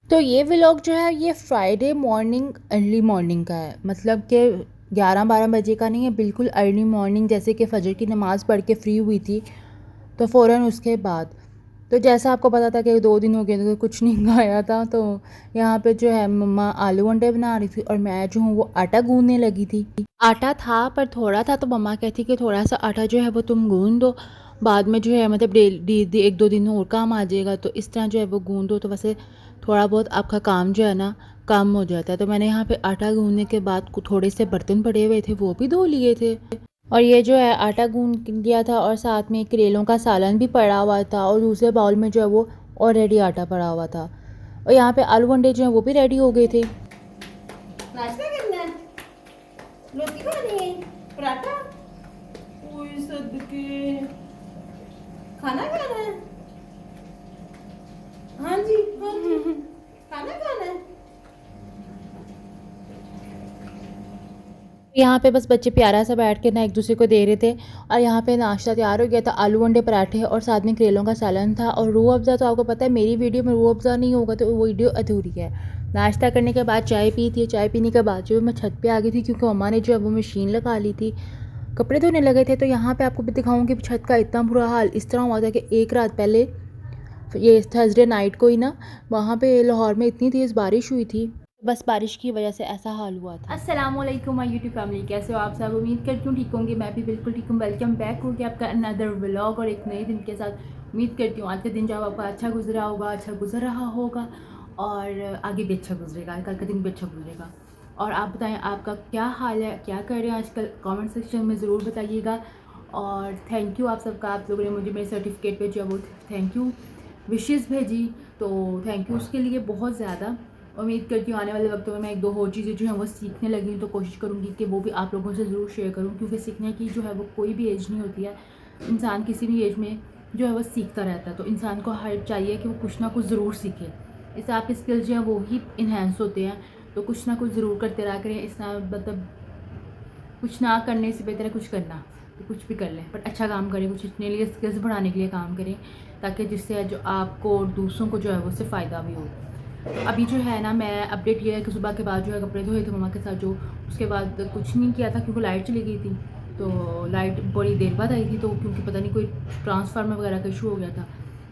तो ये व्लॉग जो है ये फ्राइडे मॉर्निंग अर्ली मॉर्निंग का है, मतलब कि 11-12 बजे का नहीं है, बिल्कुल अर्ली मॉर्निंग। जैसे कि फ़जर की नमाज़ पढ़ के फ्री हुई थी तो फ़ौरन उसके बाद, तो जैसा आपको पता था कि 2 दिन हो गए थे तो कुछ नहीं खाया था। तो यहाँ पे जो है मम्मा आलू अंडे बना रही थी और मैं जो हूँ वो आटा गूंदने लगी थी। आटा था पर थोड़ा था, तो मम्मा कहती कि थोड़ा सा आटा जो है वो तुम गूंद दो, बाद में जो है मतलब डेली 1-2 दिन और काम आ जाएगा, तो इस तरह जो है वो गूंद दो, तो वैसे थोड़ा बहुत आपका काम जो है ना कम हो जाता है। तो मैंने यहाँ पे आटा गूंदने के बाद थोड़े से बर्तन पड़े हुए थे वो भी धो लिए थे, और ये जो है आटा गूंद लिया था और साथ में करेलों का सालन भी पड़ा हुआ था, और दूसरे बाउल में जो है वो ऑलरेडी आटा पड़ा हुआ था, और यहाँ पे आलू अंडे जो है वो भी रेडी हो गए थे। नाश्ता करना है, रोटी खानी है, पराठा, ओए सदके, खाना खाना है। हाँ जी हाँ जी, खाना खाना है। यहाँ पे बस बच्चे प्यारा सा बैठ के ना एक दूसरे को दे रहे थे, और यहाँ पे नाश्ता तैयार हो गया था, आलू अंडे पराठे और साथ में करेलों का सालन था और रूह अफ़ज़ा। तो आपको पता है मेरी वीडियो में रूह अफ़ज़ा नहीं होगा तो वो वीडियो अधूरी है। नाश्ता करने के बाद चाय पी थी, चाय पीने के बाद जो मैं छत पे आ गई थी क्योंकि मम्मा ने जो है वो मशीन लगा ली थी, कपड़े धोने लगे थे। तो यहाँ पे आपको भी दिखाऊंगी छत का इतना बुरा हाल इस तरह हुआ था कि एक रात पहले, ये थर्सडे नाइट को ही ना, वहाँ पे लाहौर में इतनी तेज़ बारिश हुई थी, बस बारिश की वजह से ऐसा हाल हुआ था। अस्सलामुअलैकुम माय यूट्यूब फैमिली, कैसे हो आप सब? उम्मीद करती हूँ ठीक होंगे, मैं भी बिल्कुल ठीक हूँ। वेलकम बैक हो गया आपका अनदर व्लॉग और एक नए दिन के साथ। उम्मीद करती हूँ आज का दिन जब आपका अच्छा गुजरा होगा, अच्छा गुजर रहा होगा और आगे भी अच्छा गुजरेगा, कल का दिन भी अच्छा गुजरेगा। और आप बताएं आपका क्या हाल है, क्या कर रहे हैं आजकल, कमेंट सेक्शन में ज़रूर बताइएगा। और थैंक यू आप सबका, आप लोगों ने मुझे मेरे सर्टिफिकेट पे जो है वो थैंक यू विशेज़ भेजी, तो थैंक यू उसके लिए बहुत ज़्यादा। उम्मीद करती हूँ आने वाले वक्तों में मैं 1-2 और चीज़ें जो हैं वो सीखने लगी हूँ, तो कोशिश करूँगी कि वो भी आप लोगों से ज़रूर शेयर करूँ, क्योंकि सीखने की जो है वो कोई भी एज नहीं होती है। इंसान किसी भी एज में जो है वो सीखता रहता है, तो इंसान को हर चाहिए कि वो कुछ ना कुछ ज़रूर सीखे। इससे आपके स्किल्स जो हैं वो ही इन्हेंस होते हैं, तो कुछ ना कुछ ज़रूर करते रहा करें। इस मतलब कुछ ना करने से बेहतर है कुछ करना, तो कुछ भी कर लें पर अच्छा काम करें, कुछ अपने लिए स्किल्स बढ़ाने के लिए काम करें, ताकि जिससे जो आपको और दूसरों को जो है वो उससे फ़ायदा भी हो। तो अभी जो है ना मैं अपडेट ये है कि सुबह के बाद जो है कपड़े धोए थे मम्मा के साथ, जो उसके बाद कुछ नहीं किया था क्योंकि लाइट चली गई थी। तो लाइट बड़ी देर बाद आई थी, तो क्योंकि पता नहीं कोई ट्रांसफार्मर वगैरह का इशू हो गया था।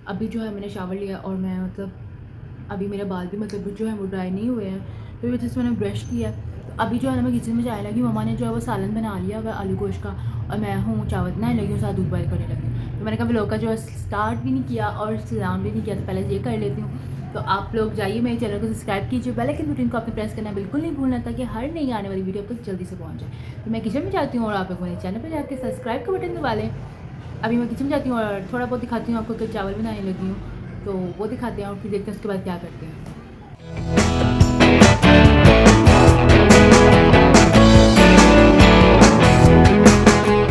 अभी जो है मैंने शावर लिया और मैं मतलब अभी मेरे बाल भी मतलब जो है वो ड्राई नहीं हुए हैं, तो वजह से मैंने ब्रश किया। तो अभी जो है ना मैं किचन में जाने लगी, मम्मा ने जो है वो सालन बना लिया हुआ आलू गोश्त का, और मैं हूँ चावल बनाने लगी हूँ, साथ दूध बॉयल करने लगी। तो मैंने कहा व्लॉग का जो है स्टार्ट भी नहीं किया और सलाम भी नहीं किया, तो पहले ये कर लेती हूँ। तो आप लोग जाइए मेरे चैनल को सब्सक्राइब कीजिए, बेल आइकन बटन को आपने प्रेस करना बिल्कुल नहीं भूलना, ताकि हर नई आने वाली वीडियो आप तक जल्दी से पहुँच जाए। तो मैं किचन में जाती हूँ और आप लोग मेरे चैनल पर जाकर सब्सक्राइब का बटन दबा लें। अभी मैं किचन में जाती हूँ और थोड़ा बहुत दिखाती हूँ आपको कि चावल बनाने लगी हूँ, तो वो दिखाते हैं और फिर देखते हैं उसके बाद क्या करते हैं।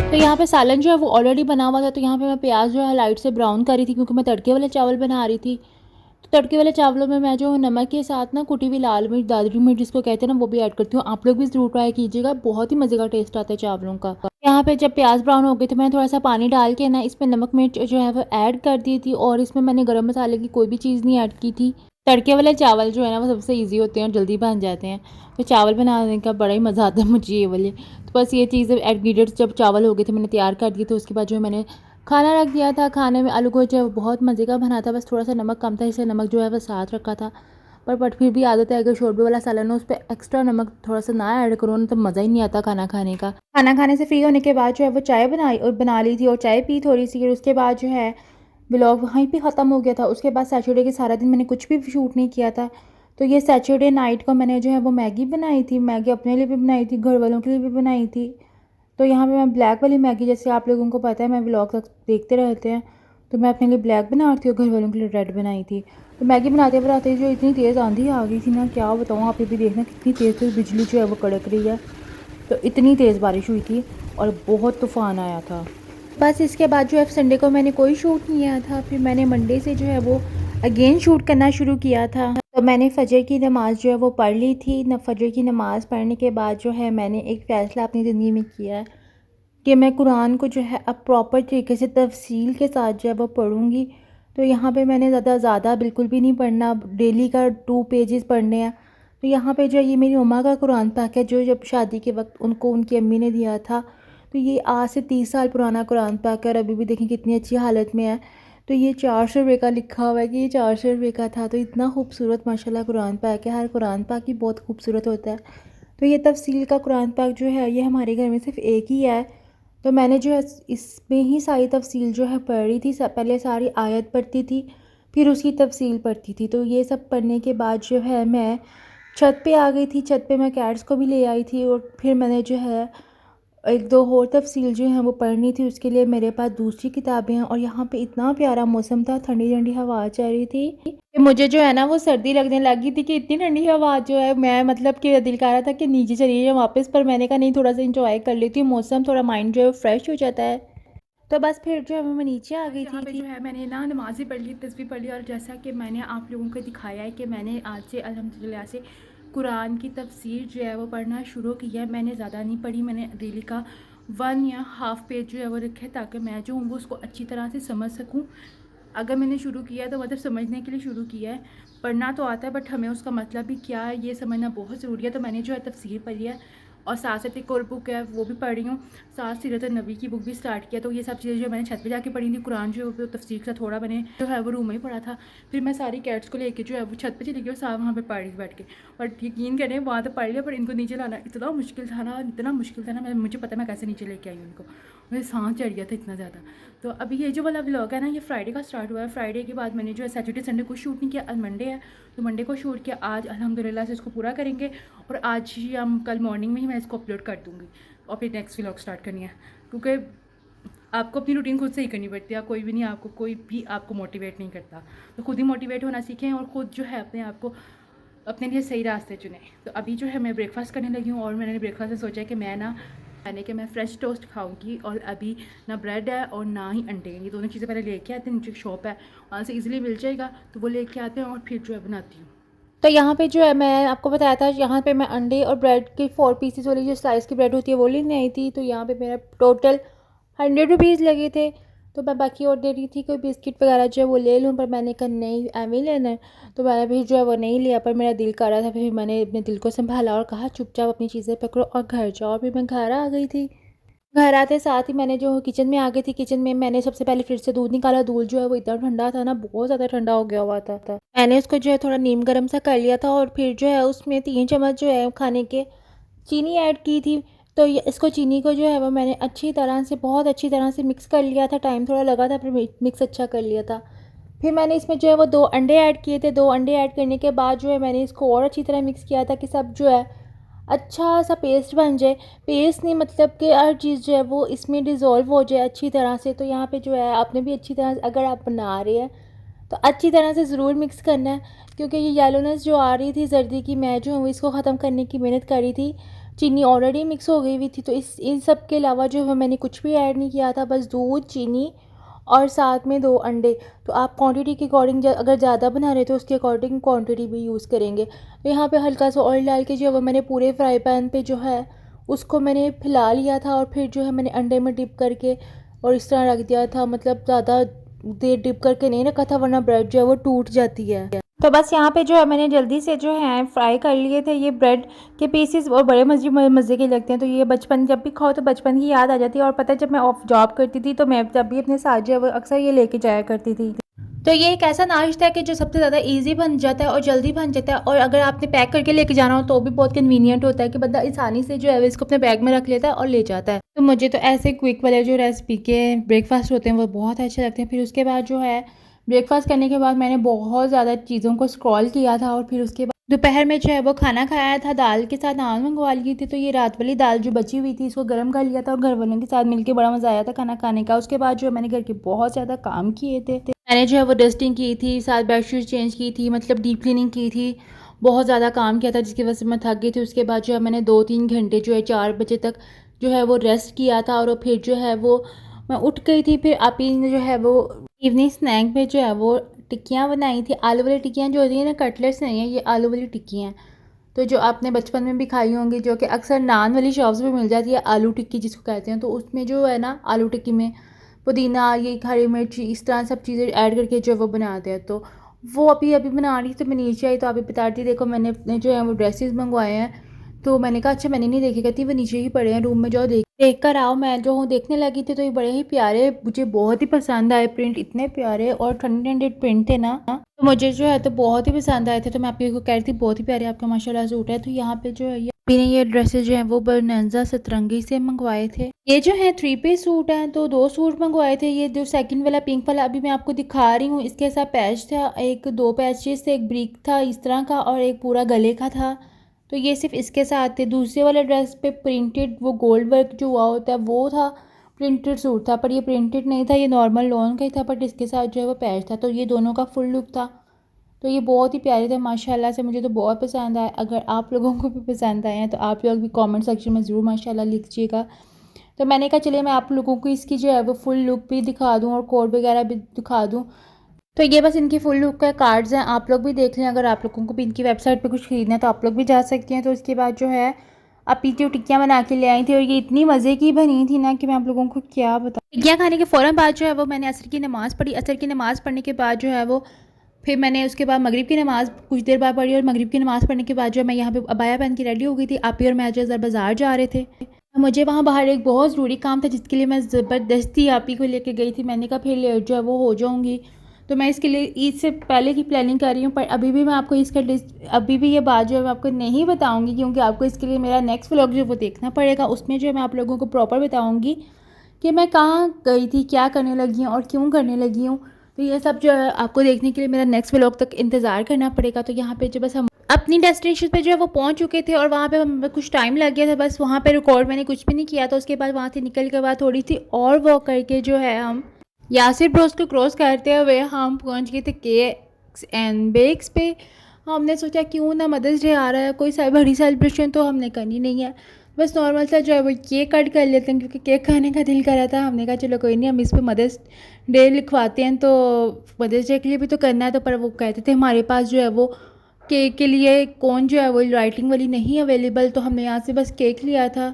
तो यहाँ पे सालन जो है वो ऑलरेडी बना हुआ था, तो यहाँ पे मैं प्याज जो है लाइट से ब्राउन कर रही थी क्योंकि मैं तड़के वाले चावल बना रही थी। तो तड़के वाले चावलों में मैं जो नमक के साथ ना कुटी हुई लाल मिर्च, दादरी मिर्च जिसको कहते हैं ना, वो भी ऐड करती हूँ। आप लोग भी ज़रूर ट्राई कीजिएगा, बहुत ही मज़े का टेस्ट आता है चावलों का। यहाँ पे जब प्याज ब्राउन हो गए तो मैंने थोड़ा सा पानी डाल के ना इसमें नमक मिर्च जो है वो ऐड कर दी थी, और इसमें मैंने गर्म मसाले की कोई भी चीज़ नहीं ऐड की थी। तड़के वाले चावल जो है ना वो सबसे ईजी होते हैं और जल्दी बन जाते हैं, तो चावल बनाने का बड़ा ही मज़ा आता है मुझे ये वाले। तो बस ये चीज़ इंग्रीडियंट्स जब चावल हो गए थे मैंने तैयार कर दिए थे, उसके बाद जो है मैंने खाना रख दिया था। खाने में आलू गोश्त जो है बहुत मज़े का बना था, बस थोड़ा सा नमक कम था, इसलिए नमक जो है वो साथ रखा था। पर बट फिर भी आदत है, अगर शोरबे वाला सालन हो उस पर एक्स्ट्रा नमक थोड़ा सा ना ऐड करो ना तो मज़ा ही नहीं आता खाना खाने का। खाना खाने से फ्री होने के बाद जो है वो चाय बना ली थी और चाय पी थोड़ी सी, और उसके बाद जो है ब्लॉग वहीं पे ख़त्म हो गया था। उसके बाद सैटरडे के सारा दिन मैंने कुछ भी शूट नहीं किया था। तो ये सैटरडे नाइट को मैंने जो है वो मैगी बनाई थी, मैगी अपने लिए भी बनाई थी, घर वालों के लिए भी बनाई थी। तो यहाँ पे मैं ब्लैक वाली मैगी, जैसे आप लोगों को पता है मैं व्लॉग तक देखते रहते हैं, तो मैं अपने लिए ब्लैक बनाती हूँ, घर वालों के लिए रेड बनाई थी। तो मैगी बनाते बनाते जो इतनी तेज़ आंधी आ गई थी ना, क्या बताऊँ, आप ये भी देखना कितनी तेज़ तेज़ बिजली जो है वो कड़क रही है। तो इतनी तेज़ बारिश हुई थी और बहुत तूफ़ान आया था। बस इसके बाद जो है संडे को मैंने कोई शूट नहीं किया था, फिर मैंने मंडे से जो है वो अगेन शूट करना शुरू किया था। तो मैंने फ़जर की नमाज़ जो है वो पढ़ ली थी न। फ़जर की नमाज़ पढ़ने के बाद जो है मैंने एक फ़ैसला अपनी ज़िंदगी में किया है कि मैं कुरान को जो है अब प्रॉपर तरीके से तफसील के साथ जो है वो पढ़ूँगी, तो यहाँ पे मैंने ज़्यादा बिल्कुल भी नहीं पढ़ना, डेली का 2 पेजेस पढ़ने हैं। तो यहाँ पे जो है ये मेरी मम्मा का कुरान पाक है, जो जब शादी के वक्त उनको उनकी अम्मी ने दिया था। तो ये आज से 30 साल पुराना कुरान पाक है और अभी भी देखें कितनी अच्छी हालत में है। तो ये 400 रुपये का लिखा हुआ है कि ये 400 रुपये का था। तो इतना खूबसूरत माशाल्लाह कुरान पाक है, हर कुरान पाक ही बहुत खूबसूरत होता है। तो ये तफसील का कुरान पाक जो है ये हमारे घर में सिर्फ एक ही है। तो मैंने जो है इसमें ही सारी तफसील जो है पढ़ी थी। पहले सारी आयत पढ़ती थी, फिर उसकी तफसील पढ़ती थी। तो ये सब पढ़ने के बाद जो है मैं छत पे आ गई थी। छत पे मैं कैट्स को भी ले आई थी और फिर मैंने जो है एक दो और तफसील जो है वो पढ़नी थी। उसके लिए मेरे पास दूसरी किताबें हैं और यहाँ पे इतना प्यारा मौसम था, ठंडी ठंडी हवा चल रही थी कि मुझे जो है ना वो सर्दी लगने लगी थी कि इतनी ठंडी हवा जो है, मैं मतलब कि दिल कर रहा था कि नीचे चली जाए वापस, पर मैंने कहा नहीं, थोड़ा सा इंजॉय कर लेती हूँ मौसम, थोड़ा माइंड जो है फ्रेश हो जाता है। तो बस फिर जो है मैं नीचे आ गई थी। जो है मैंने ना नमाज़ भी पढ़ ली, तस्बीह पढ़ ली और जैसा कि मैंने आप लोगों को दिखाया है कि मैंने आज से अल्हम्दुलिल्लाह से कुरान की तफसीर जो है वो पढ़ना शुरू किया है। मैंने ज़्यादा नहीं पढ़ी, मैंने डेली का 1 या हाफ़ पेज जो है वो रखे ताकि मैं जो हूँ वो उसको अच्छी तरह से समझ सकूँ। अगर मैंने शुरू किया है तो मतलब समझने के लिए शुरू किया है। पढ़ना तो आता है बट हमें उसका मतलब भी क्या है ये समझना बहुत ज़रूरी है। तो मैंने जो है तफसीर पढ़ी है और साथ साथ एक और बुक है वो भी पढ़ रही हूँ, साथ सीरत नबी की बुक भी स्टार्ट किया। तो ये सब चीज़ें जो मैंने छत पे जाके पढ़ी थी, कुरान जो है तफसीर का थोड़ा मैंने जो है वो रूम में ही पढ़ा था। फिर मैं सारी कैट्स को लेके जो है वो छत पे चली गई और साथ वहाँ पे पढ़ रही बैठ के। और यकीन करें वहाँ तो पढ़ लिया पर इनको नीचे लाना इतना मुश्किल था ना, इतना मुश्किल था ना, मुझे पता है मैं कैसे नीचे लेके आई उनको, मुझे सांस चढ़ गया था इतना ज़्यादा। तो अभी ये जो वाला व्लॉग है ना ये फ्राइडे का स्टार्ट हुआ है। फ्राइडे के बाद मैंने जो है सैटरडे संडे को शूट नहीं किया, आज मंडे है तो मंडे को शूट किया। आज अल्हम्दुलिल्लाह से इसको पूरा करेंगे और आज ही हम कल मॉर्निंग में ही मैं इसको अपलोड कर दूँगी और फिर नेक्स्ट व्लॉग स्टार्ट करनी है। क्योंकि आपको अपनी रूटीन खुद से ही करनी पड़ती है, कोई भी आपको मोटिवेट नहीं करता। तो खुद ही मोटिवेट होना सीखें और ख़ुद जो है अपने आप को अपने लिए सही रास्ते चुनें। तो अभी जो है मैं ब्रेकफास्ट करने लगी हूँ और मैंने ब्रेकफास्ट में सोचा कि मैं फ़्रेश टोस्ट खाऊंगी और अभी ना ब्रेड है और ना ही अंडे हैं। ये दोनों चीज़ें पहले लेके आते हैं, नीचे शॉप है वहाँ से इजीली मिल जाएगा तो वो लेके आते हैं और फिर जो है बनाती हूँ। तो यहाँ पे जो है मैं आपको बताया था, यहाँ पे मैं अंडे और ब्रेड के 4 पीसेस वाली जो स्लाइस की ब्रेड होती है वो लेने आई थी। तो यहाँ पे मेरा टोटल 100 रुपीज़ लगे थे। तो मैं बाकी और दे रही थी कोई बिस्किट वगैरह जो है वो ले लूँ, पर मैंने कहा नहीं एवं लेना है। तो मैंने भी जो है वो नहीं लिया, पर मेरा दिल कर रहा था। फिर मैंने अपने दिल को संभाला और कहा चुपचाप अपनी चीज़ें पकड़ो और घर जाओ। फिर मैं घर आ गई थी। घर आते साथ ही मैंने जो किचन में आ गई थी। किचन में मैंने सबसे पहले फ्रिज से दूध निकाला। दूध जो है वो इतना ठंडा था ना, बहुत ज़्यादा ठंडा हो गया हुआ था। मैंने उसको जो है थोड़ा नीम गर्म सा कर लिया था और फिर जो है उसमें 3 चम्मच जो है खाने के चीनी ऐड की थी। तो इसको चीनी को जो है वो मैंने बहुत अच्छी तरह से मिक्स कर लिया था। टाइम थोड़ा लगा था पर मिक्स अच्छा कर लिया था। फिर मैंने इसमें जो है वो 2 अंडे ऐड किए थे। 2 अंडे ऐड करने के बाद जो है मैंने इसको और अच्छी तरह मिक्स किया था कि सब जो है अच्छा सा पेस्ट बन जाए। पेस्ट नहीं मतलब कि हर चीज़ जो है वो इसमें डिज़ोल्व हो जाए अच्छी तरह से। तो यहाँ पे जो है आपने भी अच्छी तरह से अगर आप बना रहे हैं तो अच्छी तरह से ज़रूर मिक्स करना है, क्योंकि ये येलोनेस जो आ रही थी सर्दी की, मैं जो हूँ इसको ख़त्म करने की मेहनत करी थी। चीनी ऑलरेडी मिक्स हो गई हुई थी। तो इन सब के अलावा जो है मैंने कुछ भी ऐड नहीं किया था, बस दूध, चीनी और साथ में 2 अंडे। तो आप क्वांटिटी के अकॉर्डिंग अगर ज़्यादा बना रहे तो उसके अकॉर्डिंग क्वांटिटी भी यूज़ करेंगे। तो यहाँ पे हल्का सा ऑयल डाल के जो है वो मैंने पूरे फ्राई पैन पे जो है उसको मैंने फैला लिया था और फिर जो है मैंने अंडे में डिप करके और इस तरह रख दिया था। मतलब ज़्यादा देर डिप करके नहीं रखा था वरना ब्रेड जो है वो टूट जाती है। तो बस यहाँ पे जो है मैंने जल्दी से जो है फ्राई कर लिए थे ये ब्रेड के पीसेस और बड़े मज़े के लगते हैं। तो ये बचपन जब भी खाओ तो बचपन की याद आ जाती है। और पता है जब मैं ऑफ जॉब करती थी तो मैं जब भी अपने साथ जो है वो अक्सर ये लेके जाया करती थी। तो ये एक ऐसा नाश्ता है कि जो सबसे ज़्यादा इजी बन जाता है और जल्दी बन जाता है, और अगर आपने पैक करके लेके जाना हो तो भी बहुत कन्वीनियंट होता है कि बंदा आसानी से जो है इसको अपने बैग में रख लेता है और ले जाता है। तो मुझे तो ऐसे क्विक वाले जो रेसिपी के ब्रेकफास्ट होते हैं वो बहुत अच्छे लगते हैं। फिर उसके बाद जो है ब्रेकफास्ट करने के बाद मैंने बहुत ज़्यादा चीज़ों को स्क्रॉल किया था और फिर उसके बाद दोपहर में जो है वो खाना खाया था। दाल के साथ नान मंगवा ली थी। तो ये रात वाली दाल जो बची हुई थी इसको गर्म कर लिया था और घर वालों के साथ मिलके बड़ा मज़ा आया था खाना खाने का। उसके बाद जो मैंने घर के बहुत ज़्यादा काम किए थे। मैंने जो है वो डस्टिंग की थी, साथ बेडशीट चेंज की थी, मतलब डीप क्लीनिंग की थी। बहुत ज़्यादा काम किया था जिसकी वजह से मैं थक गई थी। उसके बाद जो है मैंने 2-3 घंटे जो है 4 बजे तक जो है वो रेस्ट किया था और फिर जो है वो मैं उठ गई थी। फिर आप ही ने जो है वो इवनिंग स्नैक में जो है वो टिक्कियाँ बनाई थी। आलू वाली टिक्कियाँ जो होती हैं ना, कटलेट्स नहीं है, ये आलू वाली टिक्कियाँ हैं। तो जो आपने बचपन में भी खाई होंगी, जो कि अक्सर नान वाली शॉप्स में मिल जाती है, आलू टिक्की जिसको कहते हैं। तो उसमें जो है ना आलू टिक्की में पुदीना, ये हरी मिर्ची, इस तरह सब चीज़ें ऐड करके जो है वो बनाते हैं। तो वो अभी अभी बना रही थी, तो मैं नीचे आई तो अभी बता रही थी देखो मैंने अपने जो है वो ड्रेसेस मंगवाए हैं। तो मैंने कहा अच्छा मैंने नहीं देखे, कहती वो नीचे ही पड़े हैं रूम में, जाओ देख कर आओ। मैं जो हूँ देखने लगी थी तो ये बड़े ही प्यारे, मुझे बहुत ही पसंद आए, प्रिंट इतने प्यारे और ठंडे ठंडे प्रिंट थे ना, तो मुझे जो है तो बहुत ही पसंद आए थे। तो मैं आपको को कह रही थी बहुत ही प्यारे आपका माशाल्लाह सूट है। तो यहाँ पे जो है ये ड्रेसेस जो हैं वो बरनंजा सतरंगी से मंगवाए थे। ये जो है 3 पीस सूट हैं, तो 2 सूट मंगवाए थे। ये जो सेकंड वाला पिंक वाला अभी मैं आपको दिखा रही हूँ, इसके साथ पैच था, एक 2 पैचेस थे, एक ब्रिक था इस तरह का और एक पूरा गले का था। तो ये सिर्फ इसके साथ थे। दूसरे वाले ड्रेस पे प्रिंटेड वो गोल्ड वर्क जो हुआ होता है वो था, प्रिंटेड सूट था, पर ये प्रिंटेड नहीं था, ये नॉर्मल लॉन का ही था, बट इसके साथ जो है वो पैच था। तो ये दोनों का फुल लुक था। तो ये बहुत ही प्यारे थे माशाल्लाह से, मुझे तो बहुत पसंद आए। अगर आप लोगों को भी पसंद आए हैं तो आप लोग भी कमेंट सेक्शन में ज़रूर माशाल्लाह लिखिएगा। तो मैंने कहा चलिए मैं आप लोगों को इसकी जो है वो फुल लुक भी दिखा दूँ और कोड वगैरह भी दिखा दूँ। तो ये बस इनकी फुल लुक का कार्ड्स हैं, आप लोग भी देख लें। अगर आप लोगों को भी इनकी वेबसाइट पे कुछ खरीदना है तो आप लोग भी जा सकते हैं। तो उसके बाद जो है अपनी जो टिक्कियाँ बना के ले आई थी और ये इतनी मज़े की बनी थी ना कि मैं आप लोगों को क्या बताऊँ। टिक्कियाँ खाने के फ़ौरन बाद जो है वो मैंने असर की नमाज़ पढ़ी। असर की नमाज़ पढ़ने के बाद जो है वो फिर मैंने उसके बाद मगरिब की नमाज़ कुछ देर बाद पढ़ी और मगरिब की नमाज़ पढ़ने के बाद जो मैं यहाँ पे अबाया पहन के रेडी हो गई थी। आप ही और मैं जो बाज़ार जा रहे थे। मुझे वहाँ बाहर एक बहुत ज़रूरी काम था जिसके लिए मैं ज़बरदस्ती आप ही को लेके गई थी। मैंने कहा फिर लेट जो है वो हो जाऊँगी, तो मैं इसके लिए ईद से पहले की प्लानिंग कर रही हूँ। पर अभी भी मैं आपको इसका अभी भी ये बात जो है मैं आपको नहीं बताऊँगी, क्योंकि आपको इसके लिए मेरा नेक्स्ट व्लॉग जो वो देखना पड़ेगा। उसमें जो है मैं आप लोगों को प्रॉपर बताऊँगी कि मैं कहाँ गई थी, क्या करने लगी हूँ और क्यों करने लगी हूँ। तो ये सब जो है आपको देखने के लिए मेरा नेक्स्ट व्लॉग तक इंतज़ार करना पड़ेगा। तो यहाँ पे जो बस हम अपनी डेस्टिनेशन पे जो है वो पहुँच चुके थे और वहाँ पे हमें कुछ टाइम लग गया था, बस वहाँ पे रिकॉर्ड मैंने कुछ भी नहीं किया था। उसके बाद वहाँ से निकल के बाद थोड़ी सी और वॉक करके जो है हम यासिर ब्रोस को क्रॉस करते हुए हम पहुँच गए थे केक्स एंड बेक्स पे। हमने सोचा क्यों ना मदर्स डे आ रहा है, कोई बड़ी सेलिब्रेशन तो हमने करनी नहीं है, बस नॉर्मल सा जो है वो केक कट कर लेते हैं, क्योंकि केक खाने का दिल कर रहा था। हमने कहा चलो कोई नहीं, हम इस पर मदर्स डे लिखवाते हैं, तो मदर्स डे के लिए भी तो करना है। तो पर वो कहते थे हमारे पास जो है वो केक के लिए कौन जो है वो राइटिंग वाली नहीं अवेलेबल, तो हमने यहाँ से बस केक लिया था।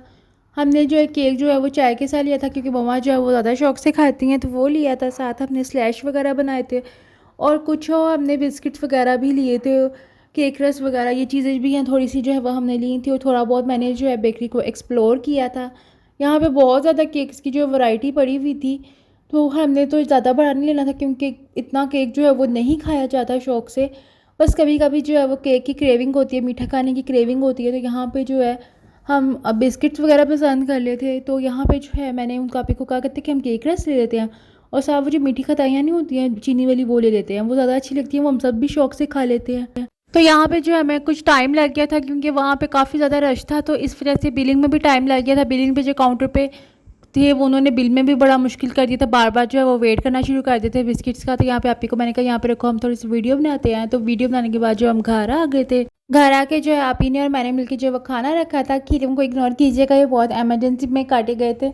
हमने जो है केक जो है वो चाय के साथ लिया था, क्योंकि मम्मा जो है वो ज़्यादा शौक से खाती हैं, तो वो लिया था। साथ हमने स्लैश वगैरह बनाए थे और कुछ और हमने बिस्किट्स वगैरह भी लिए थे, केक रस वगैरह ये चीज़ें भी हैं थोड़ी सी जो है वो हमने ली थी। और थोड़ा बहुत मैंने जो है बेकरी को एक्सप्लोर किया था। यहाँ पे बहुत ज़्यादा केक्स की जो वैरायटी पड़ी हुई थी, तो हमने तो ज़्यादा बड़ा नहीं लेना था, क्योंकि इतना केक जो है वो नहीं खाया जाता शौक से। बस कभी कभी जो है वो केक की क्रेविंग होती है, मीठा खाने की क्रेविंग होती है। तो यहाँ पे जो है हम अब बिस्किट्स वगैरह पसंद कर लेते थे, तो यहाँ पे जो है मैंने उन कापी को कहा करते कि हम केक रस ले लेते हैं और साथ वो जो मीठी खटाइयाँ नहीं होती हैं चीनी वाली वो ले लेते हैं, वो ज़्यादा अच्छी लगती है, वो हम सब भी शौक से खा लेते हैं। तो यहाँ पे जो है हमें कुछ टाइम लग गया था, क्योंकि वहाँ पे काफ़ी ज़्यादा रश था, तो इस वजह से बिलिंग में भी टाइम लग गया था। बिलिंग पे जो काउंटर पे थे वो उन्होंने बिल में भी बड़ा मुश्किल कर दिया था, बार बार जो है वो वेट करना शुरू कर देते थे बिस्किट्स का। तो यहाँ पे आप ही को मैंने कहा यहाँ पे रखो, हम थोड़ी सी वीडियो बनाते हैं। तो वीडियो बनाने के बाद जो हम घर आ गए थे। घर आके जो है आप ही ने और मैंने मिलकर जो है वो खाना रखा था। खीरम को इग्नोर कीजिएगा, ये बहुत एमरजेंसी में काटे गए थे,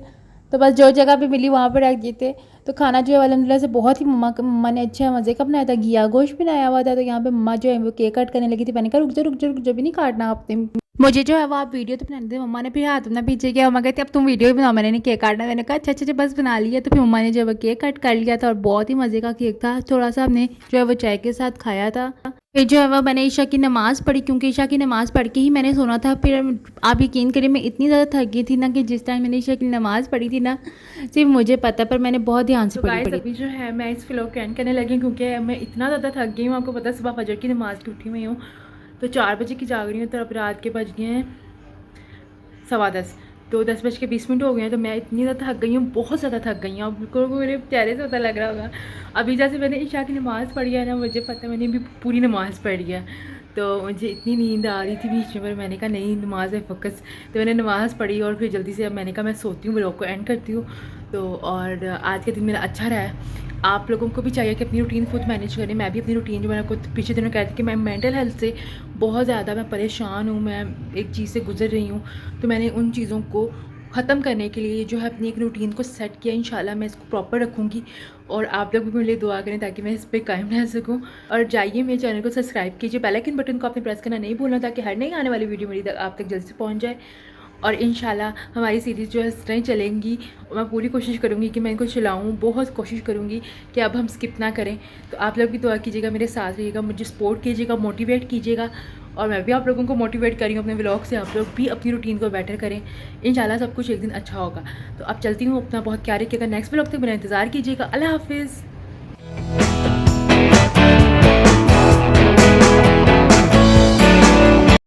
तो बस जो जगह पे मिली वहाँ पर रख दिए थे। तो खाना जो है अल्हम्दुलिल्लाह से बहुत ही मम्मा ने अच्छा मज़े का बनाया था, घिया गोश्त बनाया हुआ था। तो यहाँ पे मम्मा जो है वो केक कट करने लगी थी। मैंने कहा रुक जा भी नहीं काटना आपने, मुझे जो है वो आप वीडियो तो बनाने थे। मम्मा ने फिर हाथ अपना पीछे किया, मम्मा कहती अब तुम वीडियो भी बनाओ, मैंने नहीं केक काटना। मैंने कहा अच्छा बस बना लिया। तो फिर मम्मा ने जो है वो केक कट कर लिया था और बहुत ही मज़े का केक था। थोड़ा सा हमने जो है वो चाय के साथ खाया था। फिर जो है वो मैंने ईशा की नमाज़ पढ़ी, क्योंकि ईशा की नमाज़ पढ़ के ही मैंने सोना था। फिर आप यकीन करिए मैं इतनी ज़्यादा थक गई थी ना कि जिस टाइम मैंने ईशा की नमाज़ पढ़ी थी ना, सिर्फ मुझे पता, पर मैंने बहुत ध्यान से पढ़ी। अभी जो है मैं इस व्लॉग को एंड करने लगी, क्योंकि मैं इतना ज़्यादा थक गई हूँ। आपको पता है सुबह फजर की नमाज़ की उठी हुई हूँ, तो 4 बजे की जाग रही हूँ, तो अब रात के बज गए हैं 10:15, तो 10:20 हो गए हैं। तो मैं इतनी ज़्यादा थक गई हूँ, बहुत ज़्यादा थक गई हूँ। अब बिल्कुल मेरे चेहरे से पता लग रहा होगा। अभी जैसे मैंने ईशा की नमाज़ पढ़ी है ना, मुझे पता है मैंने भी पूरी नमाज़ पढ़ी है, तो मुझे इतनी नींद आ रही थी बीच में, पर मैंने कहा नहीं नमाज है फोकस। तो मैंने नमाज़ पढ़ी और फिर जल्दी से अब मैंने कहा मैं सोती हूँ, व्लॉग को एंड करती हूँ। तो और आज का दिन मेरा अच्छा रहा है। आप लोगों को भी चाहिए कि अपनी रूटीन खुद मैनेज करें। मैं भी अपनी रूटीन जो मैंने खुद पिछले दिनों कहती कि मैं मेंटल हेल्थ से बहुत ज़्यादा मैं परेशान हूँ, मैं एक चीज़ से गुजर रही हूँ। तो मैंने उन चीज़ों को ख़त्म करने के लिए जो है अपनी एक रूटीन को सेट किया। इंशाल्लाह मैं इसको प्रॉपर रखूँगी और आप लोग भी मेरे लिए दुआ करें ताकि मैं इस पर कायम रह सकूँ। और जाइए मेरे चैनल को सब्सक्राइब कीजिए, बेल आइकन बटन को आपने प्रेस करना नहीं भूलना, ताकि हर नई आने वाली वीडियो मेरी आप तक जल्दी से पहुँच जाए। और इंशाल्लाह हमारी सीरीज़ जो है इस तरह ही चलेंगी और मैं पूरी कोशिश करूँगी कि मैं इनको चलाऊँ, बहुत कोशिश करूँगी कि अब हम स्किप ना करें। तो आप लोग भी दुआ कीजिएगा, मेरे साथ रहिएगा, मुझे सपोर्ट कीजिएगा, मोटिवेट कीजिएगा और मैं भी आप लोगों को मोटिवेट कर रही हूँ अपने व्लॉग से। आप लोग भी अपनी रूटीन को बेटर करें, इंशाल्लाह सब कुछ एक दिन अच्छा होगा। तो अब चलती हूँ, अपना बहुत ख्याल रखिएगा, नेक्स्ट व्लॉग तक मेरा इंतज़ार कीजिएगा। अल्लाह हाफिज़।